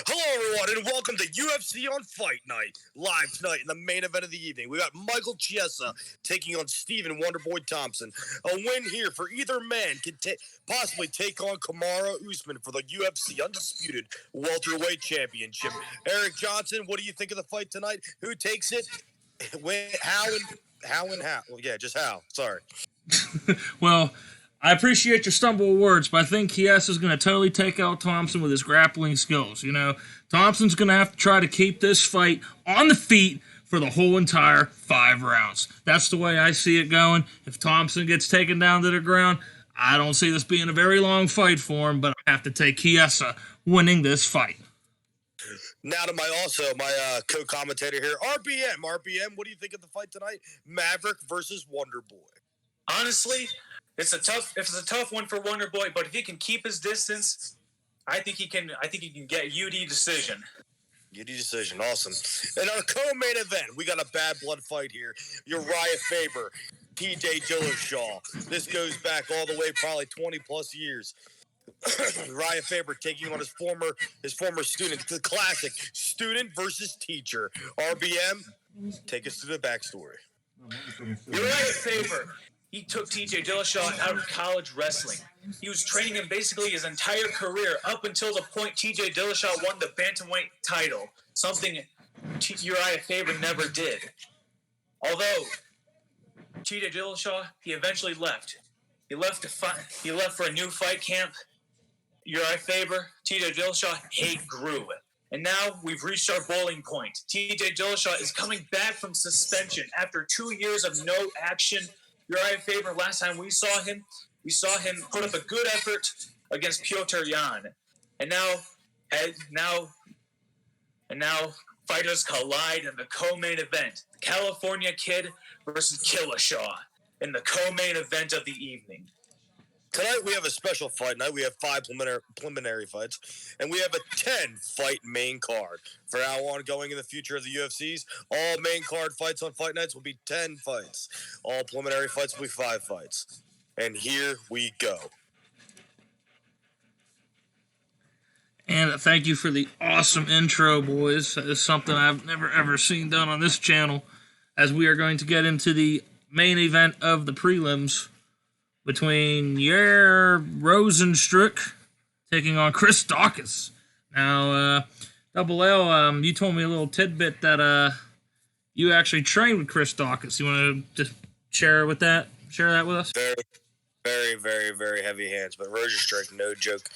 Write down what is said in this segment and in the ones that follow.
Hello, everyone, and welcome to UFC on Fight Night. Live tonight in the main event of the evening, we got Michael Chiesa taking on Stephen Wonderboy Thompson. A win here for either man could possibly take on Kamaru Usman for the UFC Undisputed Welterweight Championship. Eric Johnson, what do you think of the fight tonight? Who takes it? When, how? Well, yeah, just how. Sorry. Well, I appreciate your stumble of words, but I think Chiesa's going to totally take out Thompson with his grappling skills. You know, Thompson's going to have to try to keep this fight on the feet for the whole entire 5 rounds. That's the way I see it going. If Thompson gets taken down to the ground, I don't see this being a very long fight for him, but I have to take Chiesa winning this fight. Now to my co-commentator here, RPM, what do you think of the fight tonight? Maverick versus Wonderboy. Honestly, it's a tough one for Wonderboy, but if he can keep his distance, I think he can get UD decision. UD decision, awesome. In our co-main event, we got a bad blood fight here. Uriah Faber, TJ Dillashaw. This goes back all the way probably 20 plus years. Uriah Faber taking on his former student, the classic student versus teacher. RBM, take us to the backstory. Uriah Faber, he took TJ Dillashaw out of college wrestling. He was training him basically his entire career up until the point TJ Dillashaw won the bantamweight title, something Uriah Faber never did. Although TJ Dillashaw, he eventually left. He left for a new fight camp. Uriah Faber, TJ Dillashaw, hate grew. And now we've reached our boiling point. TJ Dillashaw is coming back from suspension after 2 years of no action. Uriah Faber, last time we saw him put up a good effort against Piotr Jan. And now fighters collide in the co-main event. California Kid versus Dillashaw in the co-main event of the evening. Tonight we have a special fight night. We have 5 preliminary fights, and we have a 10-fight main card. For now on, going in the future of the UFCs, all main card fights on fight nights will be 10 fights. All preliminary fights will be 5 fights. And here we go. And thank you for the awesome intro, boys. That is something I've never, ever seen done on this channel, as we are going to get into the main event of the prelims between Rosenstruck taking on Chris Daukaus. Now, Double L, you told me a little tidbit that you actually trained with Chris Daukaus. You want to just share that with us? Very, very, very, very heavy hands, but Rosenstruck, no joke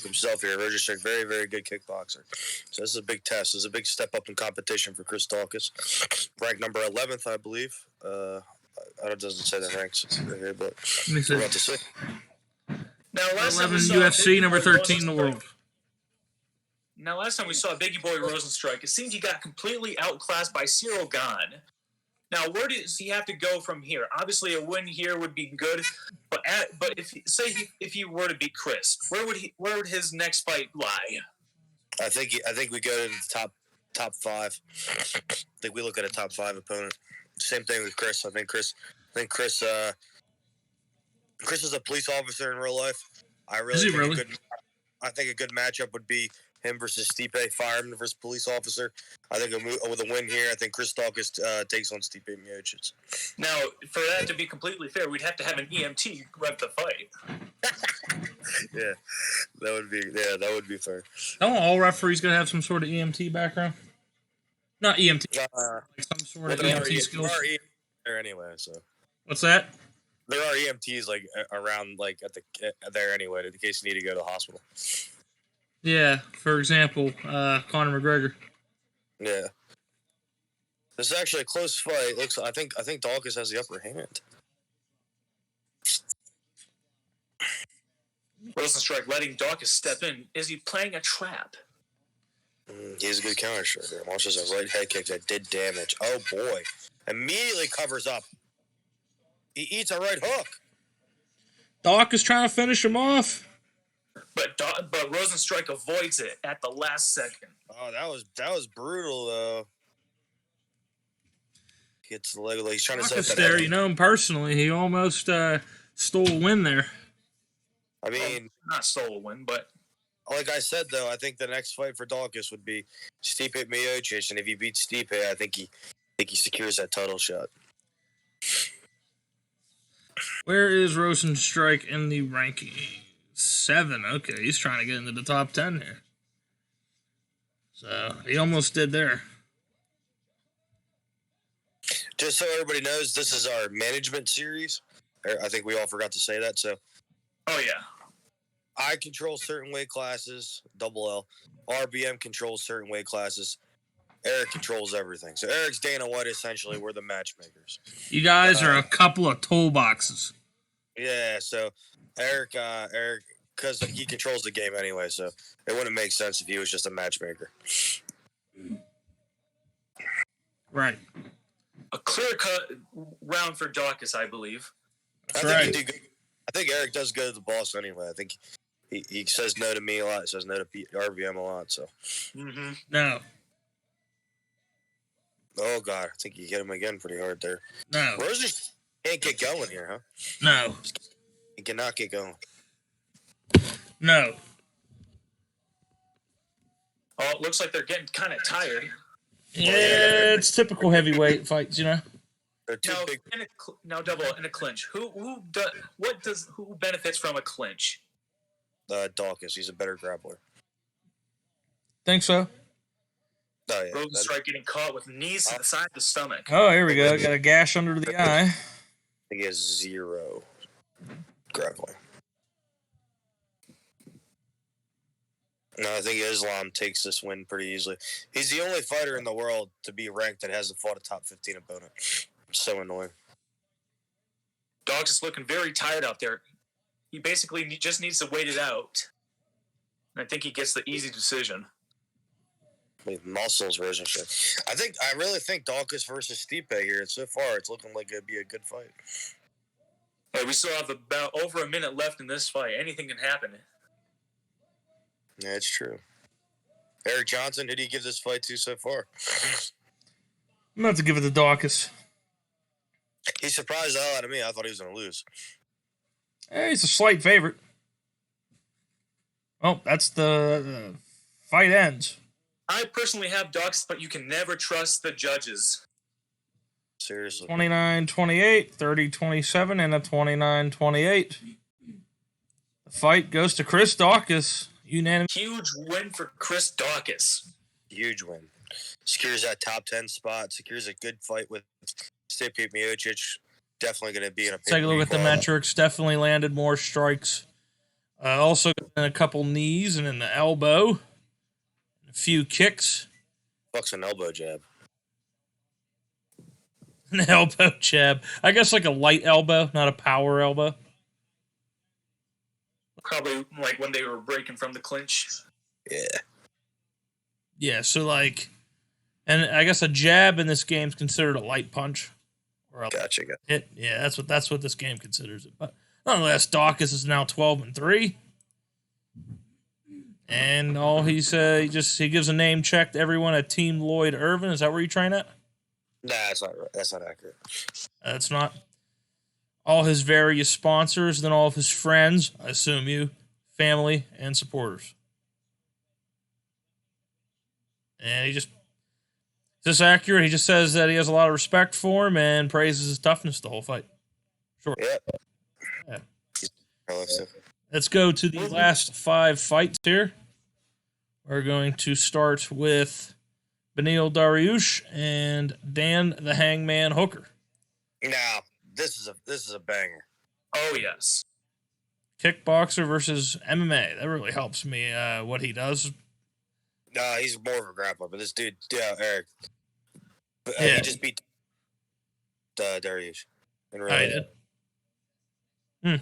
himself here. Rosenstruck, very, very good kickboxer. So this is a big test. This is a big step up in competition for Chris Daukaus. Ranked number 11th, I believe. It doesn't say the ranks here, but we're about to see. Now, last 11 UFC, number 13 in the world. Now, last time we saw Biggie Boy Rosenstruck, it seemed he got completely outclassed by Cyril Gane. Now, where does he have to go from here? Obviously, a win here would be good, but if he were to beat Chris, where would his next fight lie? I think we go to the top 5. I think we look at a top 5 opponent. Same thing with Chris. I think Chris is a police officer in real life. I think a good matchup would be him versus Stipe, fireman versus police officer. I think with a win here, I think Chris Daukaus takes on Stipe Miocic. Now, for that to be completely fair, we'd have to have an EMT rep the fight. Yeah, that would be fair. Don't all referees gonna have some sort of EMT background? Not EMT. Some sort of EMT skills. There are EMTs there anyway. So what's that? There are EMTs like around like there anyway, in case you need to go to the hospital. Yeah, for example, Conor McGregor. Yeah, this is actually a close fight. I think Daukaus has the upper hand. Rosenstruck letting Daukaus step in. Is he playing a trap? He's a good counter striker. Launches a right head kick that did damage. Oh boy! Immediately covers up. He eats a right hook. Daukaus trying to finish him off. But Rosenstruck avoids it at the last second. Oh, that was brutal though. Gets the leg. He's trying to set that. There, you know him personally. He almost stole a win there. I mean, not stole a win, but like I said, though, I think the next fight for Dawkins would be Stipe Miocic, and if he beats Stipe, I think he secures that title shot. Where is Rosenstrike in the ranking? 7. Okay, he's trying to get into the top 10 here. So he almost did there. Just so everybody knows, this is our management series. I think we all forgot to say that. So, Oh, yeah. I control certain weight classes, double L. RBM controls certain weight classes. Eric controls everything. So Eric's Dana White, essentially. We're the matchmakers. You guys are a couple of toolboxes. Yeah, so Eric, because he controls the game anyway, so it wouldn't make sense if he was just a matchmaker. Right. A clear-cut round for Dawkins, I believe. That's right. I think Eric does go to the boss anyway. I think he says no to me a lot. He says no to RBM a lot. So. Mm-hmm. No. Oh, God. I think you hit him again pretty hard there. No. Rosie can't get going here, huh? No. He cannot get going. No. Oh, it looks like they're getting kind of tired. Yeah, it's typical heavyweight fights, you know? They're too big. Now, double in a clinch. Who benefits from a clinch? Dawkins. He's a better grappler. Think so? Oh, yeah. Rosenstrike getting caught with knees to the side of the stomach. Oh, here we go. Got a gash under the eye. I think he has 0 grappling. No, I think Islam takes this win pretty easily. He's the only fighter in the world to be ranked that hasn't fought a top 15 opponent. So annoying. Dawkins is looking very tired out there. He basically just needs to wait it out. And I think he gets the easy decision. Muscles version shit. I really think Dawkins versus Stipe here. So far, it's looking like it'd be a good fight. Hey, we still have about over a minute left in this fight. Anything can happen. Yeah, it's true. Eric Johnson, who did he give this fight to so far? I'm about to give it to Dawkins. He surprised the hell out of me. I thought he was going to lose. Hey, he's a slight favorite. Oh, that's the fight ends. I personally have Dawkins, but you can never trust the judges. Seriously. 29-28, 30-27, and a 29-28. The fight goes to Chris Dawkins. Unanimous. Huge win for Chris Dawkins. Huge win. Secures that top 10 spot. Secures a good fight with Stipe Miocic. Definitely going to be in a. Take a look at the metrics. Definitely landed more strikes. Also in a couple knees and in the elbow. A few kicks. Fuck's an elbow jab. An elbow jab. I guess like a light elbow, not a power elbow. Probably like when they were breaking from the clinch. Yeah. Yeah, so like, and I guess a jab in this game is considered a light punch. Or a Gotcha. hit. Yeah, that's what this game considers it. But nonetheless, Dawkins is now 12-3. And all he gives a name check to everyone at Team Lloyd Irvin. Is that where you train at? Nah, that's not right. That's not accurate. That's not. All his various sponsors, then all of his friends, I assume you, family, and supporters. And is this accurate? He just says that he has a lot of respect for him and praises his toughness the whole fight. Sure. Yeah. Let's go to the last 5 fights here. We're going to start with Beneil Daryush and Dan the Hangman Hooker. Now, this is a banger. Oh, yes. Kickboxer versus MMA. That really helps me, what he does. He's more of a grappler, but this dude, Eric, Yeah. he just beat Daryush. In real I life. did.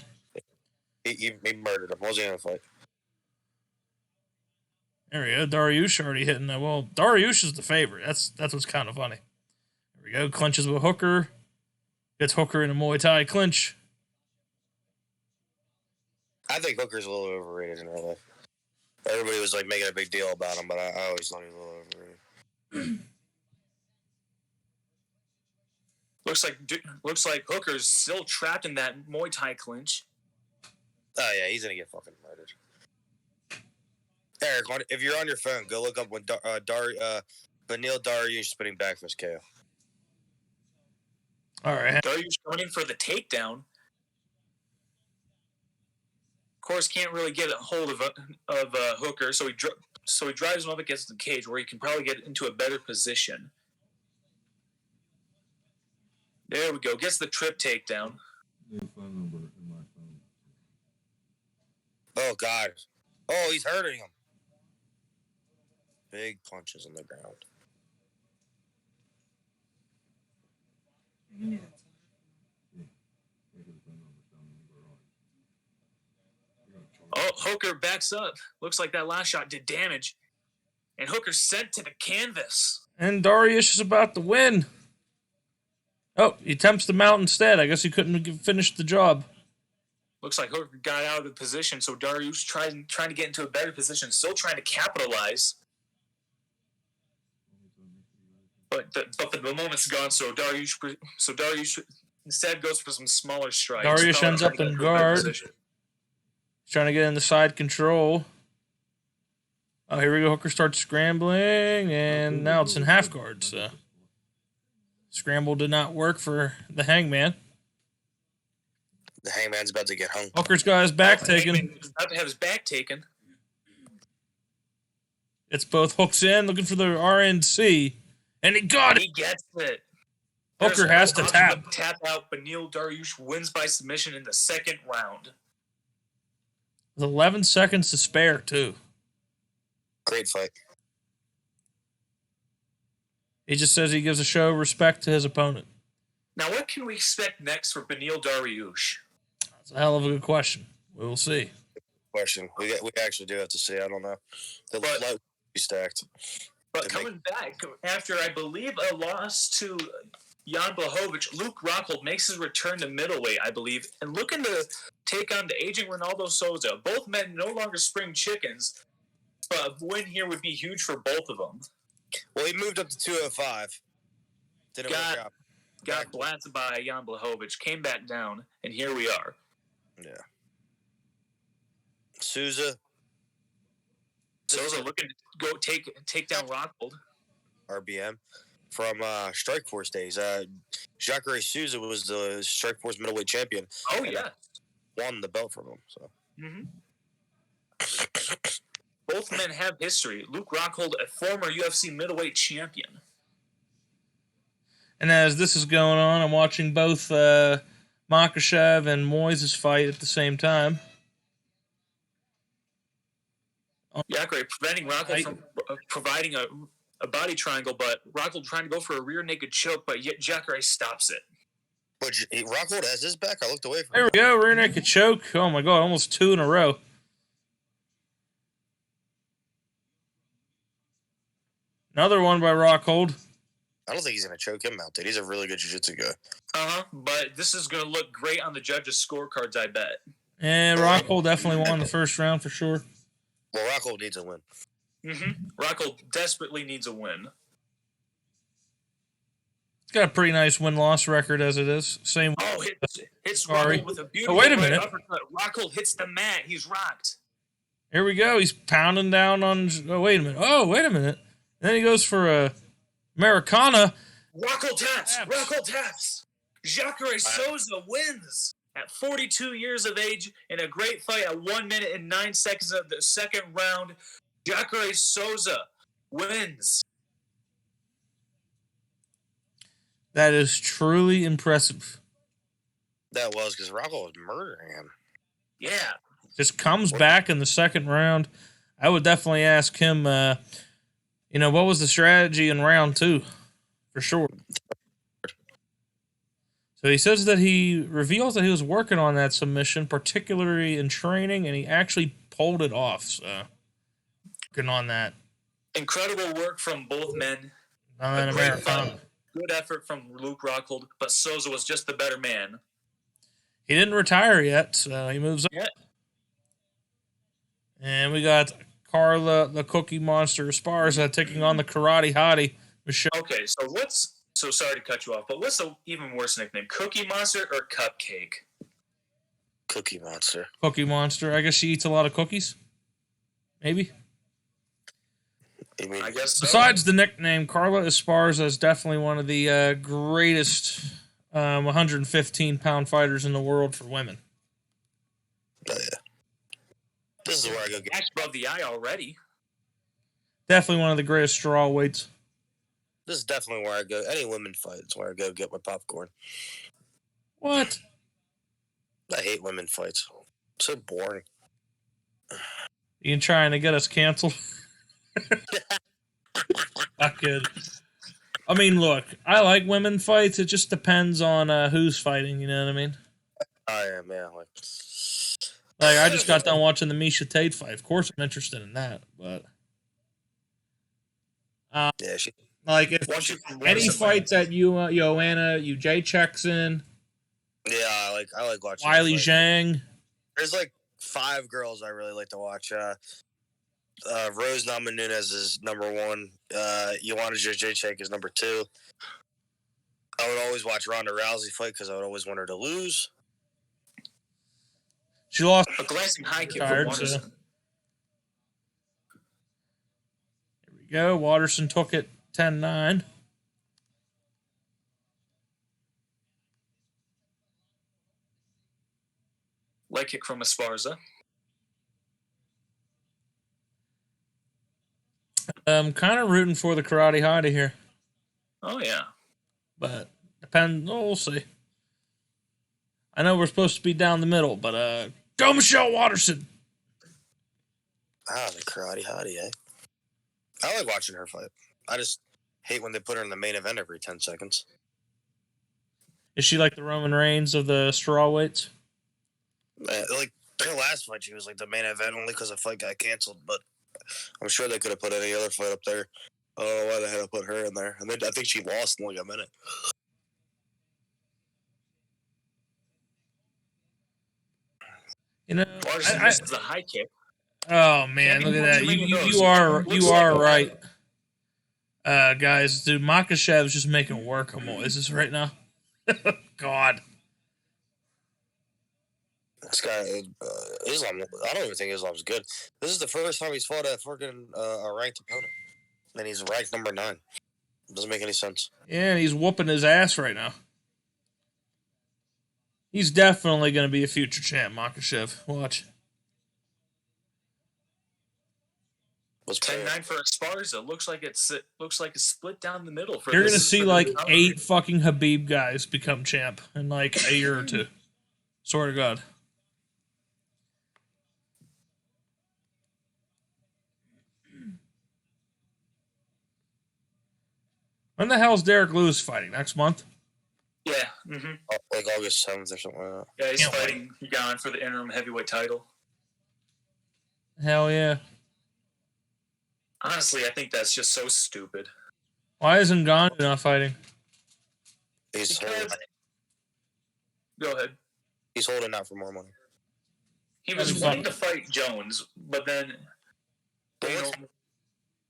He murdered him. What was he going to fight? There we go. Daryush already hitting that. Well, Daryush is the favorite. That's what's kind of funny. There we go. Clinches with Hooker. Gets Hooker in a Muay Thai clinch. I think Hooker's a little overrated in real life. Everybody was like making a big deal about him, but I always thought he was a little overrated. Looks like Hooker's still trapped in that Muay Thai clinch. Oh yeah, he's gonna get fucking murdered. Eric, if you're on your phone, go look up when Beneil Daryush spinning back fist KO. All right. Daryush going in for the takedown. Of course, can't really get a hold of Hooker, so he drives him up against the cage where he can probably get into a better position. There we go. Gets the trip takedown. Oh, God. Oh, he's hurting him. Big punches on the ground. Oh, Hooker backs up. Looks like that last shot did damage. And Hooker's sent to the canvas. And Daryush is about to win. Oh, he attempts the mount instead. I guess he couldn't finish the job. Looks like Hooker got out of the position, so Daryush trying to get into a better position, still trying to capitalize. But the moment's gone, so Daryush instead goes for some smaller strikes. Daryush ends up in guard. He's trying to get in the side control. Oh, here we go. Hooker starts scrambling, and now it's in half guard. So scramble did not work for the Hangman. The Hangman's about to get hung. Hooker's got his back taken. He's about to have his back taken. It's both hooks in, looking for the RNC. And he got it. He gets it. Hooker has to tap. Tap out. Beneil Daryush wins by submission in the second round. With 11 seconds to spare, too. Great fight. He just says he gives a show of respect to his opponent. Now, what can we expect next for Beneil Daryush? That's a hell of a good question. We will see. Question. We actually do have to see. I don't know. The light will be stacked. But coming back after, I believe, a loss to Jan Blachowicz, Luke Rockhold makes his return to middleweight, I believe, and looking to take on the aging Ronaldo Souza. Both men no longer spring chickens, but a win here would be huge for both of them. Well, he moved up to 205. Didn't work out. Got blasted by Jan Blachowicz, came back down, and here we are. Yeah. Souza looking to go take down Rockhold. RBM from Strikeforce days. Jacare Souza was the Strikeforce middleweight champion. Oh, yeah. Won the belt from him. So. Both men have history. Luke Rockhold, a former UFC middleweight champion. And as this is going on, I'm watching both Makhachev and Moises fight at the same time. Jacare preventing Rockhold from providing a body triangle, but Rockhold trying to go for a rear naked choke, but yet Jacare stops it. But Rockhold has his back. I looked away from There we go, rear naked choke. Oh my God, almost 2 in a row. Another one by Rockhold. I don't think he's going to choke him out, dude. He's a really good jiu-jitsu guy. But this is going to look great on the judges' scorecards, I bet. And Rockhold definitely won the first round for sure. Well, Rockhold needs a win. Rockhold desperately needs a win. He's got a pretty nice win-loss record as it is. Same. Oh, hits Rockhold with a beautiful wait a minute. uppercut. Rockhold hits the mat. He's rocked. Here we go. He's pounding down on... Oh, wait a minute. And then he goes for a Americana. Rockhold taps. Jacare Souza wins at 42 years of age in a great fight at 1 minute and 9 seconds of the second round. Jacare Souza wins. That is truly impressive. That was because Rockhold was murdering him. Yeah. Just comes back in the second round. I would definitely ask him, what was the strategy in round 2? For sure. So he says that he reveals that he was working on that submission, particularly in training, and he actually pulled it off. So, working on that. Incredible work from both men. Good effort from Luke Rockhold, but Souza was just the better man. He didn't retire yet, so he moves up. Yeah. And we got Carla, the Cookie Monster Esparza, taking on the Karate Hottie, Michelle. Okay, so sorry to cut you off, but what's the even worse nickname? Cookie Monster or Cupcake? Cookie Monster. Cookie Monster. I guess she eats a lot of cookies. Maybe. You mean, I guess so. Besides the nickname, Carla Esparza is definitely one of the greatest 115-pound fighters in the world for women. oh, yeah. This is where I go get. Act above the eye already. Definitely one of the greatest straw weights. This is definitely where I go. Any women fight, it's where I go get my popcorn. What? I hate women fights. So boring. You trying to get us canceled? Not good. I mean, look, I like women fights. It just depends on who's fighting. You know what I mean? I am, yeah. Like, I just got done watching the Misha Tate fight. Of course, I'm interested in that. But yeah, like, if any fights that Joanna, Jay checks in. Yeah, I like watching. Wiley Zhang. There's like 5 girls I really like to watch. Rose Namajunas is number 1. Joanna Jędrzejczyk is number 2. I would always watch Ronda Rousey fight because I would always want her to lose. She lost a glancing high kick from Watterson. Here we go. Watterson took it 10-9. Leg kick from Esparza. I'm kind of rooting for the Karate Hottie here. Oh, yeah. But depends. Oh, we'll see. I know we're supposed to be down the middle, but go Michelle Watterson. Ah, the Karate Hottie, eh? I like watching her fight. I just hate when they put her in the main event every 10 seconds. Is she like the Roman Reigns of the straw weights? Like her last fight, she was like the main event only because the fight got canceled. But I'm sure they could have put any other fight up there. Oh, why they had to put her in there? And then I think she lost in like a minute. You know, Watterson misses the high kick. Oh man, look at that! You are right, guys. Dude, Makashev's just making work of Moises right now. God, this guy Islam. I don't even think Islam's good. This is the first time he's fought a freaking a ranked opponent, and he's ranked number 9. Doesn't make any sense. Yeah, and he's whooping his ass right now. He's definitely going to be a future champ, Makashev. Watch. Was 10-9 for Esparza. Looks like it's split down the middle. For You're going to see like 8 fucking Habib guys become champ in like a year or 2. Swear to God. When the hell's Derek Lewis fighting? Next month? Yeah. Mm-hmm. Like August 7th or something like that. Yeah, he's fighting Jan for the interim heavyweight title. Hell yeah. Honestly, I think that's just so stupid. Why isn't Gandhi not fighting? Go ahead. He's holding out for more money. He was wanting to fight Jones, but then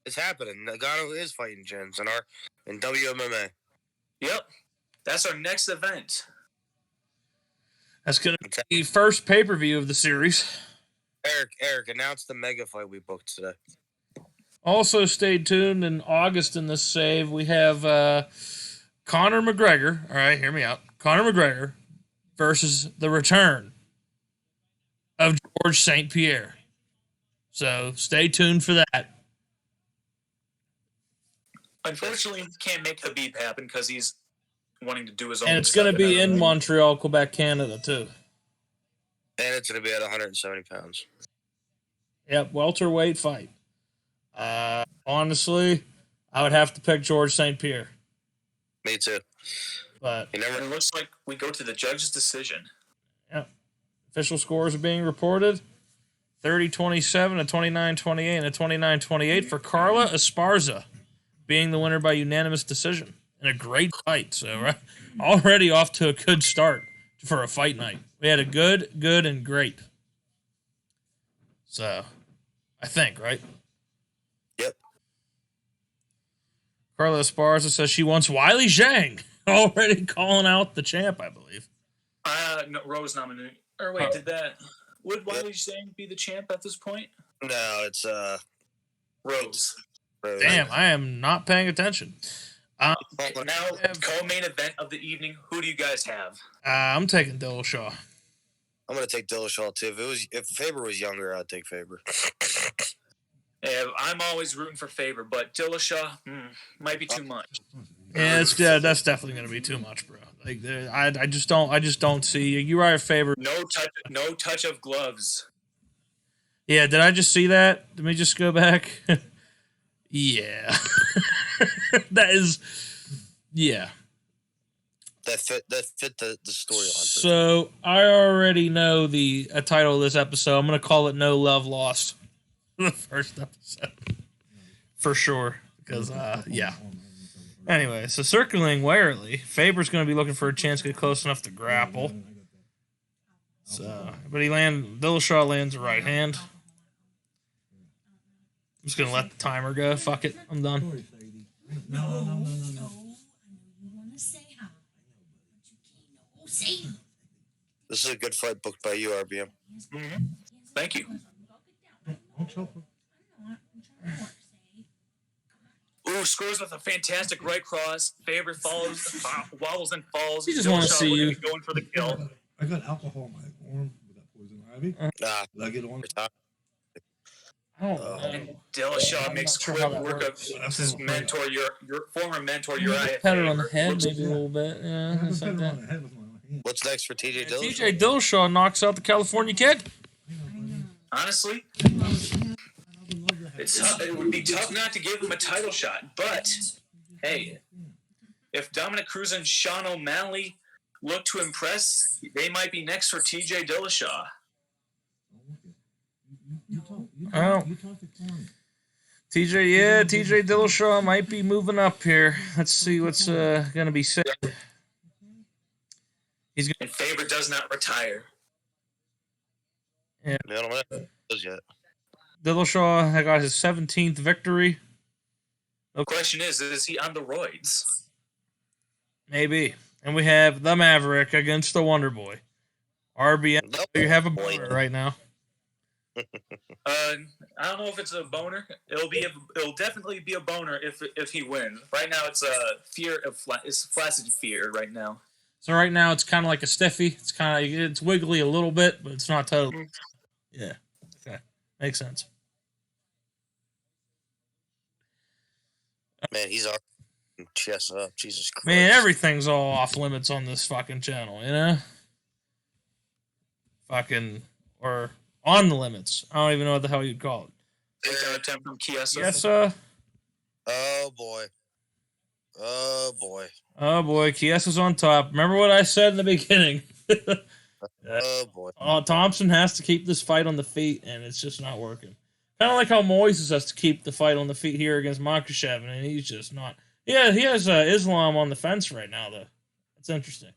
it's happening. Nagano is fighting Jones in WMMA. Yep. That's our next event. That's going to be the first pay-per-view of the series. Eric, announce the mega fight we booked today. Also, stay tuned in August in this save. We have Conor McGregor. All right, hear me out. Conor McGregor versus the return of George St. Pierre. So stay tuned for that. Unfortunately, we can't make Habib happen because he's wanting to do his own. And it's going to be in Montreal, Quebec, Canada, too. And it's going to be at 170 pounds. Yep, welterweight fight. Honestly, I would have to pick George St. Pierre. Me too. But it looks like we go to the judge's decision. Yep. Official scores are being reported. 30-27, a 29-28, and a 29-28 for Carla Esparza, being the winner by unanimous decision. And a great fight. So right, already off to a good start for a fight night. We had a good, and great. So, I think, right? Yep. Carla Esparza says she wants Wiley Zhang. Already calling out the champ, I believe. No, Rose nominated. Or wait, would Wiley Zhang be the champ at this point? No, it's Rose. bro. Damn, I am not paying attention. Now, co-main event of the evening. Who do you guys have? I'm taking Dillashaw. I'm gonna take Dillashaw too. If Faber was younger, I'd take Faber. I'm always rooting for Faber, but Dillashaw might be too much. Yeah, that's definitely going to be too much, bro. Like, I just don't see you. Right, Faber. No touch of gloves. Yeah, did I just see that? Let me just go back. Yeah, that is. Yeah, that fit the storyline. So I already know the title of this episode. I'm going to call it "No Love Lost." The first episode, for sure. Because yeah. Anyway, so circling warily, Faber's going to be looking for a chance to get close enough to grapple. So, but Dillashaw lands a right hand. I'm just going to let the timer go. Fuck it. I'm done. No. This is a good fight booked by you, RBM. Mm-hmm. Thank you. Ooh, scores with a fantastic right cross. Faber wobbles and falls. He just want to see you. Going for the kill. I got alcohol in my arm with that poison ivy. Did I get on it? I don't know. And Dillashaw makes quick work of his mentor, your former mentor, Uriah. Pat her on the head, maybe a little bit. Yeah, like that. What's next for TJ Dillashaw? TJ Dillashaw knocks out the California Kid. Honestly, it would be tough not to give him a title shot. But, hey, if Dominic Cruz and Sean O'Malley look to impress, they might be next for TJ Dillashaw. Oh. TJ Dillashaw might be moving up here. Let's see what's going to be said. And Faber does not retire. Yeah. I don't know what it is yet. Dillashaw got his 17th victory. The question is he on the roids? Maybe. And we have the Maverick against the Wonder Boy. RBM, you have a boner right now. I don't know if it's a boner. It'll definitely be a boner if he wins. Right now, it's it's flaccid fear right now. So right now it's kind of like a stiffy. It's wiggly a little bit, but it's not totally. Yeah. Okay. Makes sense. Man, he's all chest up. Jesus Christ. Man, everything's all off limits on this fucking channel, you know? Or on the limits. I don't even know what the hell you'd call it. Takedown attempt from Chiesa. Yes, Oh, boy. Oh, boy. Chiesa's on top. Remember what I said in the beginning? Oh, boy. Thompson has to keep this fight on the feet, and it's just not working. Kind of like how Moises has to keep the fight on the feet here against Makhachev, and he's just not. Yeah, he has Islam on the fence right now, though. That's interesting.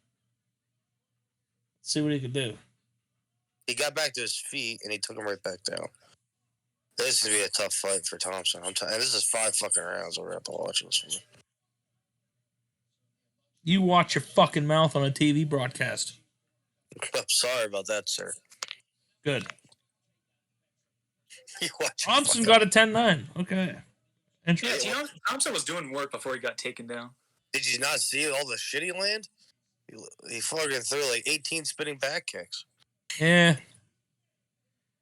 Let's see what he can do. He got back to his feet, and he took him right back down. This is going to be a tough fight for Thompson. And this is 5 fucking rounds. We're going to have to watch this one. You watch your fucking mouth on a TV broadcast. I'm sorry about that, sir. Good. Thompson got a 10-9. Okay. Interesting. Yeah, Thompson was doing work before he got taken down. Did you not see all the shit he landed? He fucking threw like 18 spinning back kicks. Yeah.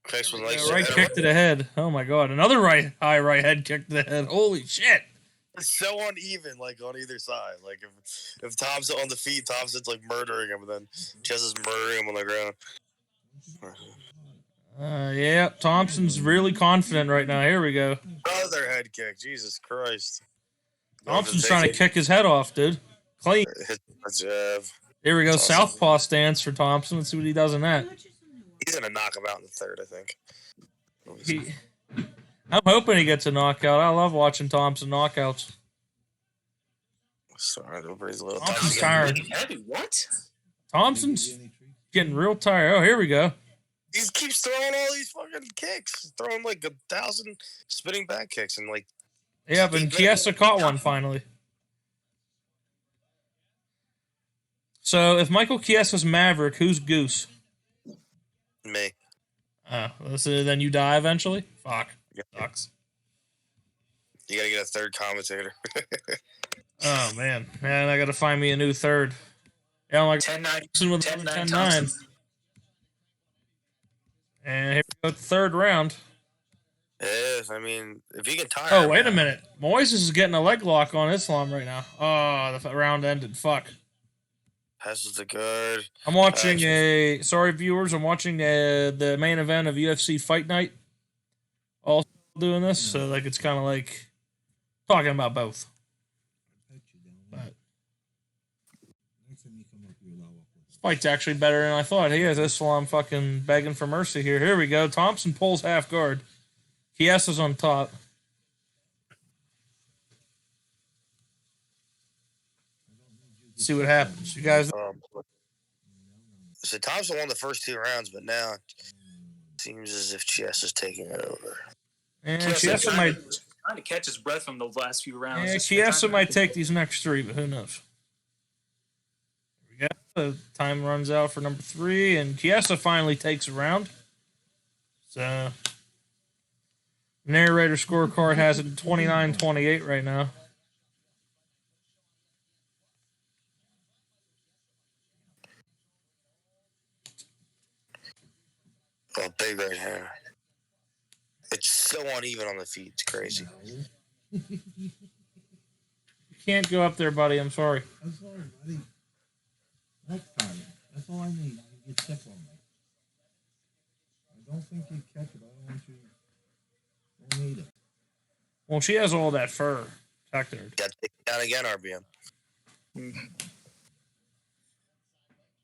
Kicks was like right kick to the head. Oh my god. Another right head kick to the head. Holy shit. It's so uneven, like on either side. Like if Thompson on the feet, Thompson's like murdering him, and then Chess is murdering him on the ground. Yeah, Thompson's really confident right now. Here we go. Another head kick. Jesus Christ. Thompson's trying to kick his head off, dude. Clean. Here we go. Southpaw stance for Thompson. Let's see what he does in that. He's going to knock him out in the third, I think. I'm hoping he gets a knockout. I love watching Thompson knockouts. Sorry, nobody's a little Thompson's tired. What? Thompson's getting real tired. Oh, here we go. He keeps throwing all these fucking kicks. Throwing like 1,000 spinning back kicks and like. Yeah, but Chiesa caught one finally. So if Michael Chiesa's Maverick, who's Goose? Me. So then you die eventually? Fuck. Yeah. Sucks. You gotta get a third commentator. Oh man, I gotta find me a new third. Yeah, I'm like 10-9 with 10-9 10-9. Thompson. And here we go, third round. Yes, I mean, if he can tire Oh, him wait a out. minute. Moises is getting a leg lock on Islam right now. Oh, the round ended. Fuck. Passes the guard. I'm watching sorry viewers, I'm watching the main event of UFC Fight Night. Also doing this, so like it's kind of like talking about both. But this fight's actually better than I thought. He has Islam fucking begging for mercy here. Here we go. Thompson pulls half guard. Chiesa's on top. See what happens. You guys. So Thompson won the first 2 rounds, but now it seems as if Chiesa's taking it over. And Chiesa Chiesa might trying to catch his breath from the last few rounds. Yeah, Chiesa might take these next 3, but who knows? Here we go. The time runs out for number 3, and Chiesa finally takes a round. So, narrator scorecard has it 29-28 right now. Oh, big right hand. It's so uneven on the feet. It's crazy. You can't go up there, buddy. I'm sorry. I'm sorry, buddy. Next time. That's all I need. You get sick on me. I don't think you catch it. I don't want you. Don't need it. Well, she has all that fur. Got to take it down again, RBM.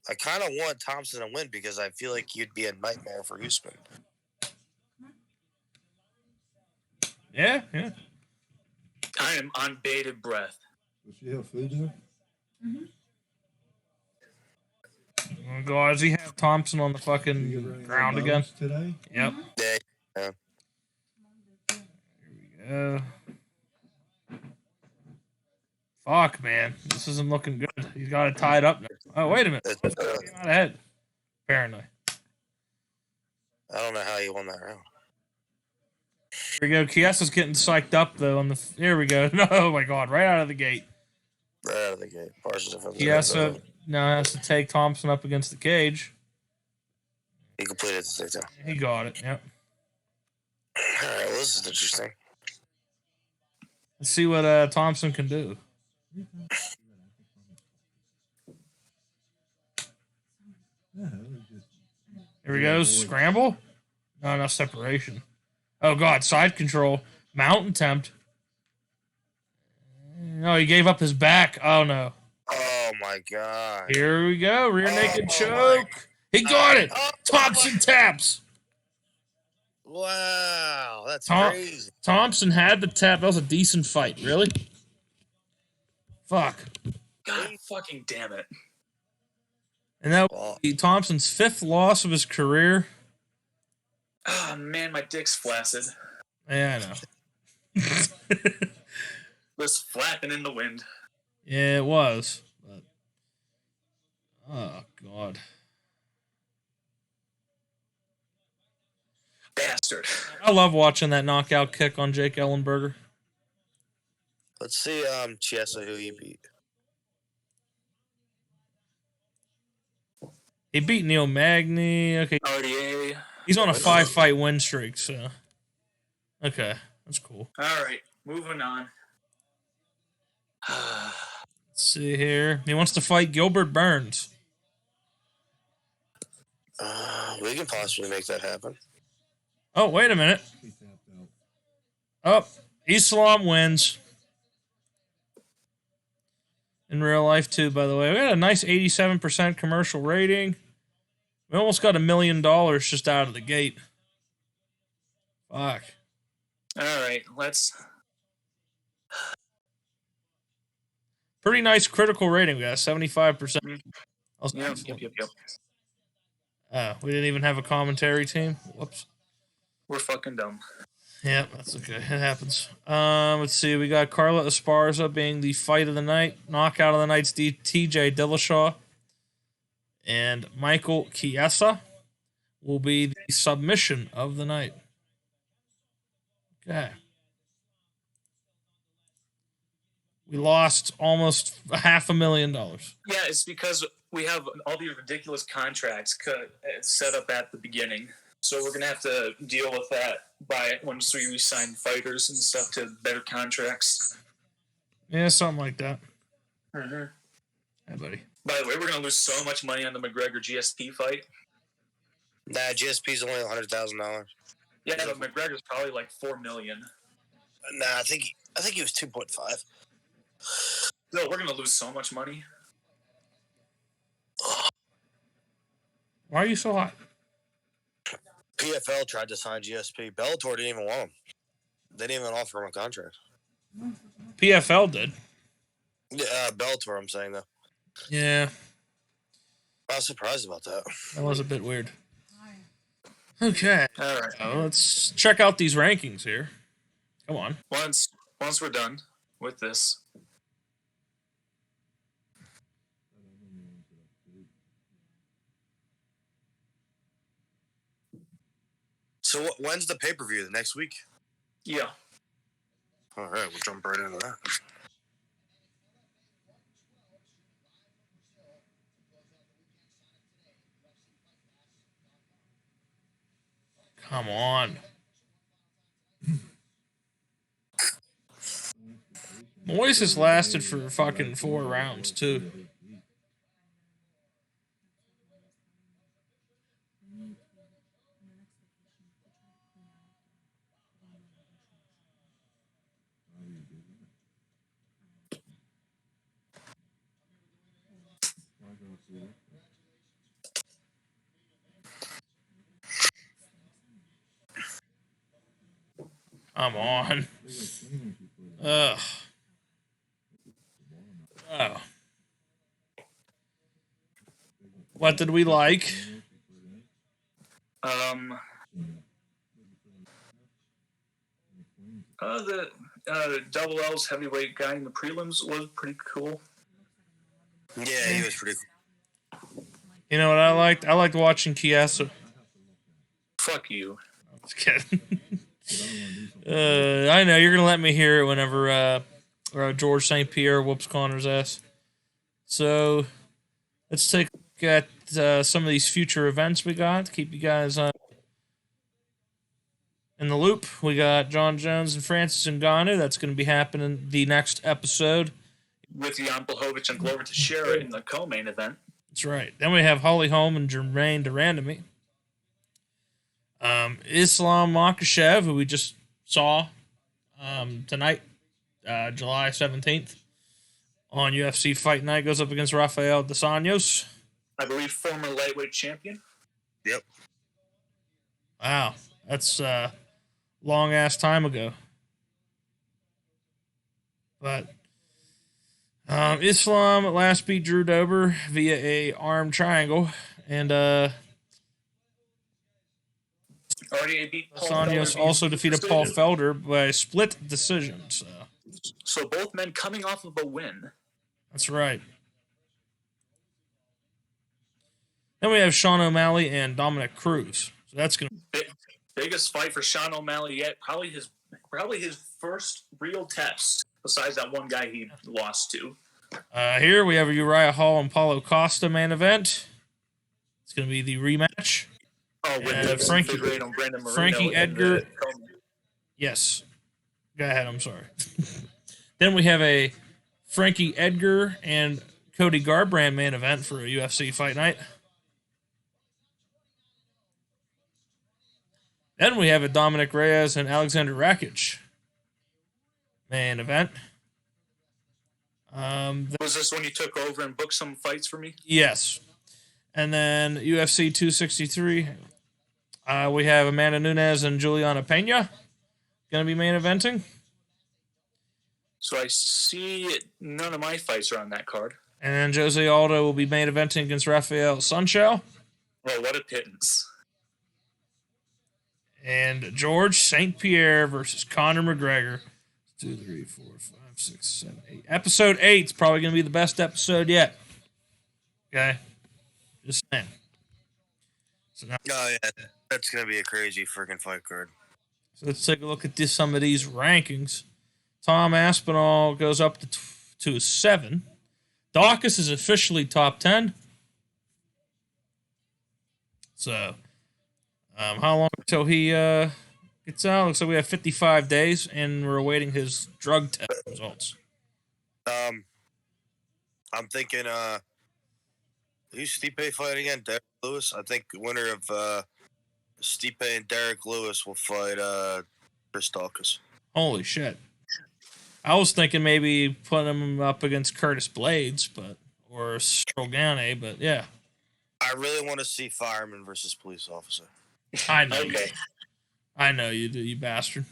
I kind of want Thompson to win because I feel like you'd be a nightmare for Usman. Yeah. I am on bated breath. Does she have food there? Oh, God, does he have Thompson on the fucking ground again? Today? Yep. Yeah. Here we go. Fuck, man. This isn't looking good. He's got it tied up now. Oh, wait a minute. He came out ahead. Apparently. I don't know how he won that round. Here we go. Chiesa's getting psyched up, though. Here we go. Oh, my God. Right out of the gate. Right out of the gate. Chiesa now has to take Thompson up against the cage. He completed the takedown. He got it, yep. All right, well, this is interesting. Let's see what Thompson can do. Here we go. Scramble? No, separation. Oh, God. Side control. Mount attempt. No, he gave up his back. Oh, no. Oh, my God. Here we go. Rear naked choke. He got it. Thompson taps. Wow. That's crazy. Thompson had the tap. That was a decent fight. Really? Fuck. God fucking damn it. And that was Thompson's 5th loss of his career. Oh, man, my dick's flaccid. Yeah, I know. Just flapping in the wind. Yeah, it was. But, oh, God. Bastard. I love watching that knockout kick on Jake Ellenberger. Let's see Chiesa who he beat. He beat Neil Magny. Okay. RDA. He's on a 5-fight win streak, so. Okay, that's cool. All right, moving on. Let's see here. He wants to fight Gilbert Burns. We can possibly make that happen. Oh, wait a minute. Oh, Islam wins. In real life, too, by the way. We got a nice 87% commercial rating. We almost got $1 million just out of the gate. Fuck. All right, let's... Pretty nice critical rating. We got 75%. Yep. Oh, we didn't even have a commentary team? Whoops. We're fucking dumb. Yep, that's okay. It happens. Let's see. We got Carla Esparza being the fight of the night. Knockout of the night's TJ Dillashaw. And Michael Chiesa will be the submission of the night. Okay. We lost almost $500,000. Yeah, it's because we have all these ridiculous contracts set up at the beginning. So we're going to have to deal with that once we resign fighters and stuff to better contracts. Yeah, something like that. Mm-hmm. Hey, buddy. By the way, we're going to lose so much money on the McGregor GSP fight. Nah, GSP's only $100,000. Yeah, but McGregor's probably like $4 million. Nah, I think he was 2.5. No, we're going to lose so much money. Why are you so hot? PFL tried to sign GSP. Bellator didn't even want him. They didn't even offer him a contract. PFL did. Yeah, Bellator, I'm saying, though. Yeah. I was surprised about that. That was a bit weird. Okay. All right. Let's check out these rankings here. Come on. Once we're done with this. So when's the pay-per-view? The next week? Yeah. All right, we'll jump right into that. Come on. Moises lasted for fucking 4 rounds, too. Come on. Ugh. Oh. What did we like? The Double L's heavyweight guy in the prelims was pretty cool. Yeah, he was pretty cool. You know what I liked? I liked watching Chiesa. Fuck you. Just kidding. I know you're gonna let me hear it whenever George St. Pierre whoops Connor's ass. So let's take a look at some of these future events we got to keep you guys in the loop. We got John Jones and Francis Ngannou. That's going to be happening the next episode. With Jan Blachowicz and Glover Teixeira in the co-main event. That's right. Then we have Holly Holm and Jermaine Durandamy. Islam Makhachev, who we just saw tonight, July 17th, on UFC Fight Night, goes up against Rafael Dos Anjos. I believe former lightweight champion. Yep. Wow. That's a long-ass time ago. But Islam at last beat Drew Dober via a arm triangle. And Already beat Dos Anjos also defeated Paul Felder by a split decision. So both men coming off of a win. That's right. Then we have Sean O'Malley and Dominic Cruz. So that's going to biggest fight for Sean O'Malley yet. Probably his first real test, besides that one guy he lost to. Here we have a Uriah Hall and Paulo Costa main event. It's going to be the rematch. Oh, with Frankie Edgar. Yes. Go ahead, I'm sorry. Then we have a Frankie Edgar and Cody Garbrandt main event for a UFC Fight Night. Then we have a Dominic Reyes and Alexander Rakic main event. Was this when you took over and booked some fights for me? Yes. And then UFC 263, we have Amanda Nunes and Juliana Pena going to be main eventing. So I see none of my fights are on that card. And then Jose Aldo will be main eventing against Rafael Sancho. Oh, what a pittance. And George St. Pierre versus Conor McGregor. 2, 3, 4, 5, 6, 7, 8. Episode 8 is probably going to be the best episode yet. Okay? Just saying. So now, Oh, yeah. That's going to be a crazy freaking fight card. So let's take a look at some of these rankings. Tom Aspinall goes up to to a 7. Dawkins is officially top 10. So, how long until he gets out? Looks like we have 55 days, and we're awaiting his drug test results. I'm thinking, who's Stipe fighting again? Derek Lewis? I think the winner of Stipe and Derek Lewis will fight Chris Dawkins. Holy shit. I was thinking maybe putting him up against Curtis Blades, or Strogane, but yeah. I really want to see fireman versus police officer. I know. Okay. I know you do, you bastard.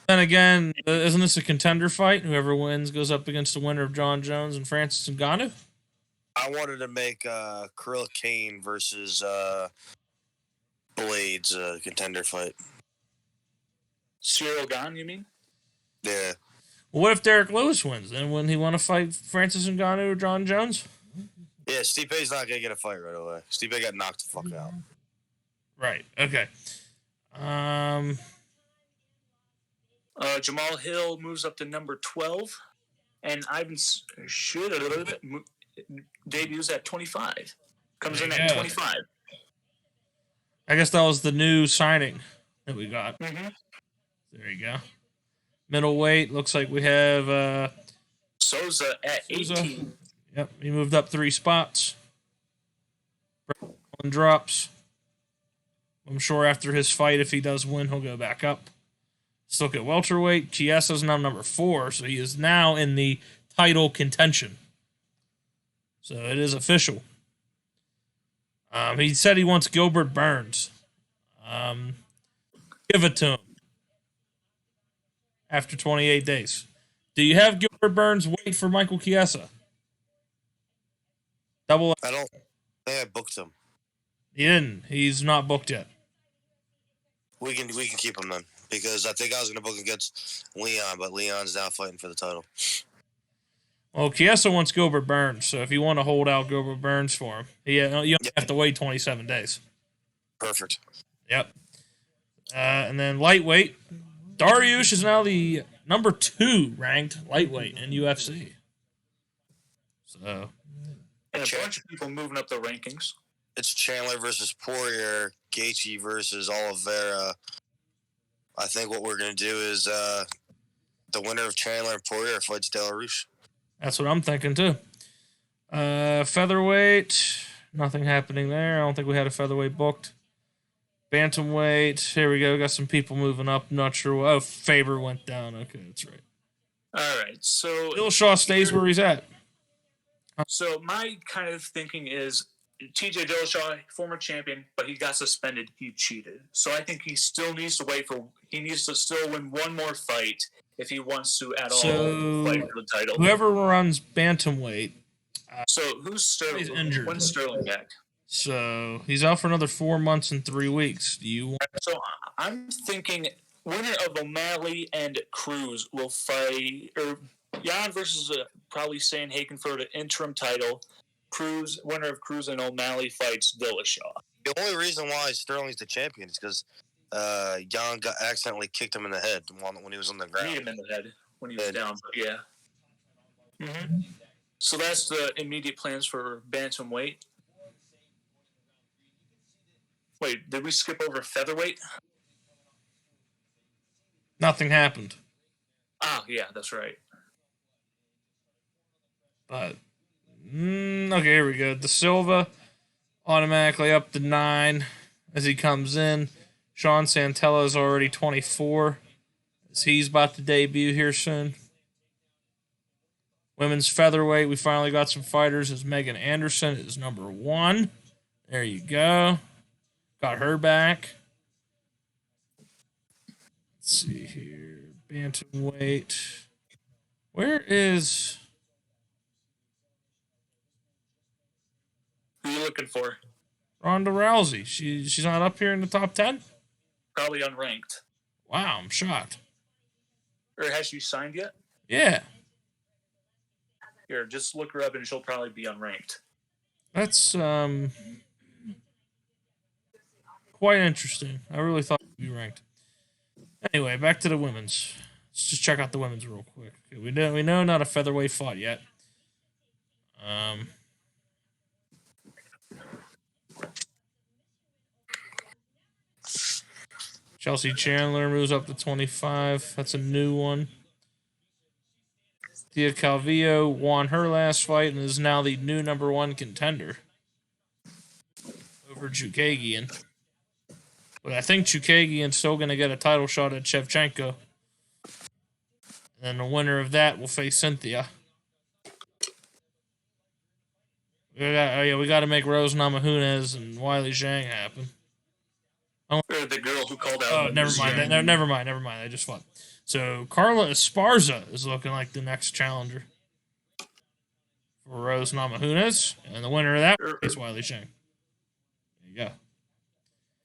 Then again, isn't this a contender fight? Whoever wins goes up against the winner of John Jones and Francis Ngannou? I wanted to make Kirill Kane versus Blades a contender fight. Cyril Gane, you mean? Yeah. Well, what if Derek Lewis wins? Then wouldn't he want to fight Francis Ngannou or John Jones? Yeah, Stipe's not going to get a fight right away. Stipe got knocked the fuck out. Right. Okay. Jamal Hill moves up to number 12, and Ivan should debuts at 25. Comes in at 25. I guess that was the new signing that we got. Mm-hmm. There you go. Middleweight, looks like we have Souza at Souza. 18. Yep, he moved up 3 spots. One drops. I'm sure after his fight, if he does win, he'll go back up. Let's look at welterweight. Chiesa's now number 4, so he is now in the title contention. So it is official. He said he wants Gilbert Burns. Give it to him. After 28 days. Do you have Gilbert Burns wait for Michael Chiesa? Double. I don't think I booked him. He didn't. He's not booked yet. We can keep him then, because I think I was going to book against Leon, but Leon's now fighting for the title. Well, Chiesa wants Gilbert Burns, so if you want to hold out Gilbert Burns for him, you only have to wait 27 days. Perfect. Yep. And then lightweight. Daryush is now the number 2 ranked lightweight in UFC. So, And a bunch of people moving up the rankings. It's Chandler versus Poirier, Gaethje versus Oliveira. I think what we're going to do is the winner of Chandler and Poirier fights Daryush. that's what I'm thinking too. Featherweight, nothing happening there. I don't think we had a featherweight booked. Bantamweight, here we go. Got some people moving up. Not sure. Oh, Faber went down. Okay, that's right. All right, so Dillashaw stays where he's at. So my kind of thinking is TJ Dillashaw, former champion, but he got suspended. He cheated. So I think he still needs to he needs to still win one more fight if he wants to at all fight for the title. Whoever runs bantamweight. So who's Sterling? He's injured. When's Sterling back? So he's out for another 4 months and 3 weeks. Do you want? So I'm thinking winner of O'Malley and Cruz will fight, or Jan versus probably Sandhagen for the interim title. Winner of Cruz and O'Malley fights Dillashaw. The only reason why Sterling's the champion is because Jan accidentally kicked him in the head when he was on the ground. Hit him in the head when he was down, but yeah. Mm-hmm. So that's the immediate plans for bantamweight. Wait, did we skip over featherweight? Nothing happened. Ah, yeah, that's right. But okay, here we go. De Silva automatically up to 9 as he comes in. Sean Santella is already 24 as he's about to debut here soon. Women's featherweight, we finally got some fighters as Megan Anderson is number 1. There you go. Got her back. Let's see here. Bantamweight. Where is... Who are you looking for? Ronda Rousey? She's not up here in the top 10? Probably unranked. Wow, I'm shocked. Or has she signed yet? Yeah. Here, just look her up and she'll probably be unranked. That's quite interesting. I really thought she'd be ranked. Anyway, back to the women's. Let's just check out the women's real quick. Okay, we know not a featherweight fought yet. Chelsea Chandler moves up to 25. That's a new one. Thea Calvillo won her last fight and is now the new number 1 contender over Chukagian. But I think Chukagian's still going to get a title shot at Shevchenko. And then the winner of that will face Cynthia. We got to make Rose Namajunas and Wiley Zhang happen. Or the girl who called out. Oh, never mind. I just fought. So Carla Esparza is looking like the next challenger for Rose Namajunas, and the winner of that is Wiley Zhang. There you go.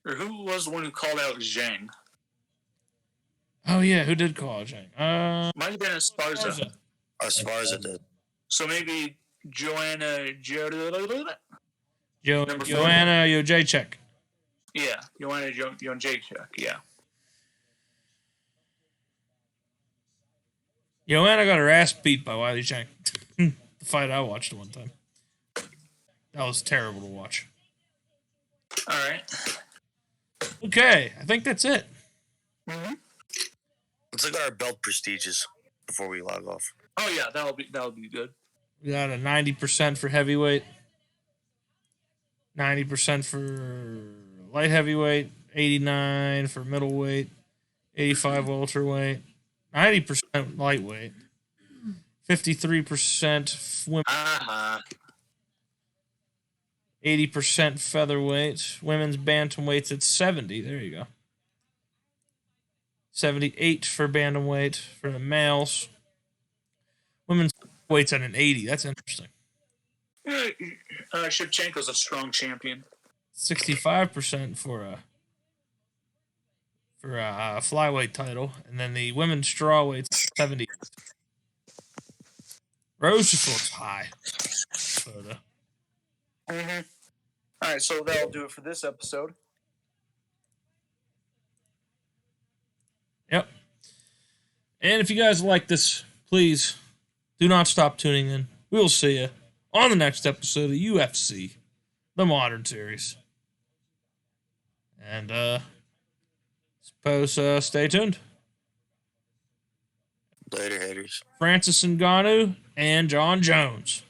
Or who was the one who called out Zhang? Oh yeah, who did call out Zhang? Might have been Esparza. Esparza did. So maybe Joanna Joanna Jacek. Yeah, Joanna Jacek. Yeah. Joanna got her ass beat by Wiley Zhang. The fight I watched one time. That was terrible to watch. All right. Okay, I think that's it. Mm-hmm. Let's look at our belt prestiges before we log off. Oh yeah, that'll be good. We got a 90% for heavyweight, 90% for light heavyweight, 89 for middleweight, 85 welterweight, 90% lightweight, 53% women, 80% featherweight. Women's bantamweight's at 70. There you go. 78 for bantamweight for the males. Women's weight's at an 80. That's interesting. Shevchenko's a strong champion. 65% for a flyweight title, and then the women's strawweight's 70. Rose just looks high. Mm-hmm. All right, so that'll do it for this episode. Yep. And if you guys like this, please do not stop tuning in. We will see you on the next episode of UFC, the Modern Series. And suppose stay tuned. Later, haters. Francis Ngannou and John Jones.